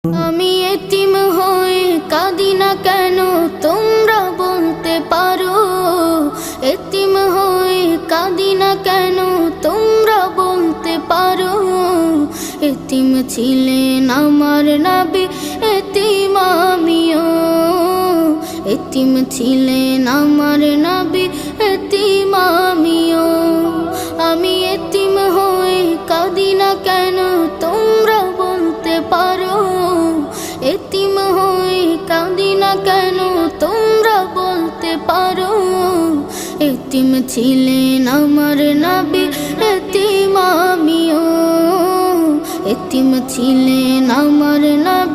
আমি এতিম হয়ে কাঁদি না কেন তোমরা বলতে পারো, এতিম হয়ে কাঁদি না কেন তোমরা বলতে পারো। এতিম ছিলেন আমার নবী, এতিম আমিও। এতিম ছিলেন আমার নবী, এতিম আমিও। আমি এতিম হয়ে কাঁদি না কেন তোমরা বলতে পারো, এতিম হয়ে কাঁদি না কেন তোমরা বলতে পারো। এতিম ছিলেন আমার নবী, এতিম আমিও। এতিম ছিলেন আমার নবী।